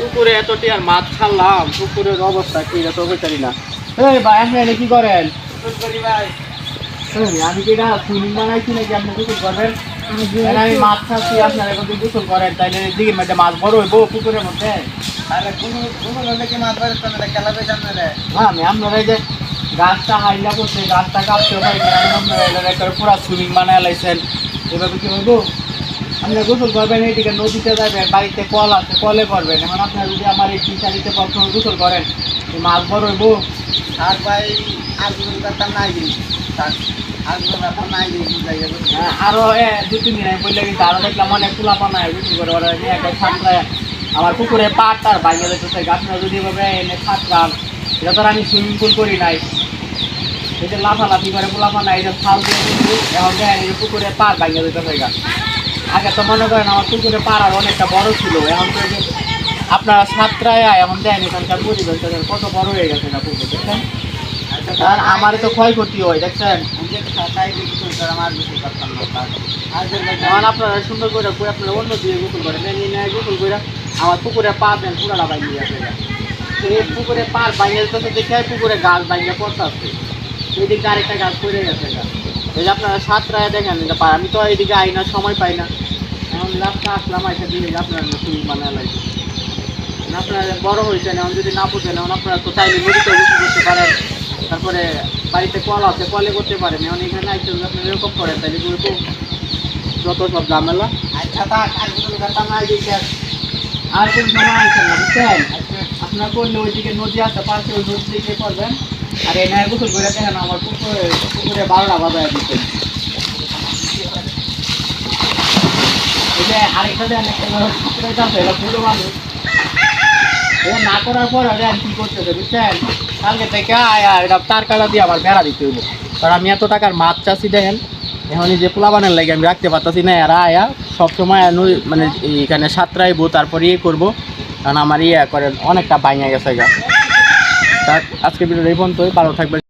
পুকুরে এতটি আর মাছ ছাড়লাম, পুকুরের অবস্থা কি এটা তো বুঝতে না। এই ভাই আপনি এটা কি করেন? ভাই আমি কি এটা সুইমিং বানাইছি নাকি আপনি গোসল করবেন? আমি মাছ ছাড়ছি, আপনারা এখন গোসল করেন, তাইলে দিকে মধ্যে মাছ বড় হইব পুকুরের মধ্যে। আরে কোনো কি মাছ বাড়িতে না খেলাবে জানে রে। হ্যাঁ আমি আপনারা এই যে গাছটা হাইলা করছে, গাছটা কাটতে পারি আপনারা এটা একটা পুরা সুইমিং বানায় লাইছেন, এভাবে কি হইব? আপনারা গোসল করবেন, এইদিকে নদীতে যাবেন, বাড়িতে কল আছে কলে করবেন। এখন আপনারা যদি আমার এই ফিশারিতে প্রথমে গোসল করেন, মাছ বড় হইব। আর ভাই আর কোনো ব্যাপার নাই কিন্তু আর কোনো ব্যাপার নাই কিন্তু হ্যাঁ আরো 2-3 দিন আমি বললে কিন্তু আরো দেখলাম অনেক পোলা পানায় গোসল করে ওরা নিয়ে একটা ছাত্রায় আমার পুকুরে পাড়টার বাইরে যেতেছে। আপনারা যদি এভাবে এনে ছাত্রাম, এটা তো আর আমি সুইমিং পুল করি নাই, এই যে লাফালাফি করে পোলা পানা এই যে ফাল দিয়ে কিন্তু এখন দেখেন এই যে পুকুরে পাড় বাইরে যেতেছে গা। আগে তো মনে করেন আমার পুকুরে পাড় আর অনেকটা বড় ছিল, এখন তো যে আপনারা ছাত্রায় এখন দেন এখানকার পরিবেশ কত বড় হয়ে গেছে না পুকুর, দেখছেন? আর আমারই তো ক্ষয়ক্ষতি হয়, দেখছেন? এখন আপনারা সুন্দর করে আপনারা অন্য দিয়ে গোসল করেন, নেয় গোসল করে আমার পুকুরে পা দেন পুরাটা বাইরে আছে। এই পুকুরে পাড় বাইরে যেতেছে দেখে পুকুরে গাছ বাইরে পড়তে আসছে, এই দিকে আরেকটা গাছ পড়ে গেছে। এই যে আপনারা সাতটায় দেখেন এটা পার, আমি তো এইদিকে আই না, সময় পাই না। এখন রাস্তা আসলাম এসে দিয়ে আপনারা সুইমিং বানায় লাগবে। আপনারা বড় হয়েছেন, এখন যদি না বুঝেন এখন আপনারা তো চাইলে নদীতে গোসল করতে পারেন, তারপরে বাড়িতে কল আছে কলে করতে পারেন। এখন এখানে আইসে যদি আপনারা এরকম করেন তাহলে কিন্তু যত সব ঝামেলা। আচ্ছা থাক আর কোনো ব্যাপার নাই দেখে আর কোন সময় আইসেন না, বুঝছেন? আপনারা করলে ওইদিকে নদী আছে পাশে, ওই নদী দিকে করবেন। আর এই নয় গোসল করে দেখেন আমার পুকুরে 12টা বাজায় দিচ্ছেন। এই যে আরেকটা দেন একটা আছে, এটা পুরো মানুষ এটা না করার পর দেন কি করতেছে বুঝছেন? কালকে থেকে আয়া এটা তার কাটা দিয়ে আবার বেড়া দিতে হইব, কারণ আমি এত টাকার মাছ চাষি দেখেন। এখন এই যে পোলাবানের লাগে আমি রাখতে পারতাছি না, আর আয়া সবসময় মানে এইখানে সাঁতরাইবো, তারপরে ইয়ে করবো, কারণ আমার ইয়ে করেন অনেকটা বাইঙা গেছে গা। তার আজকে ভিডিও এই পর্যন্তই, ভালো থাকবেন।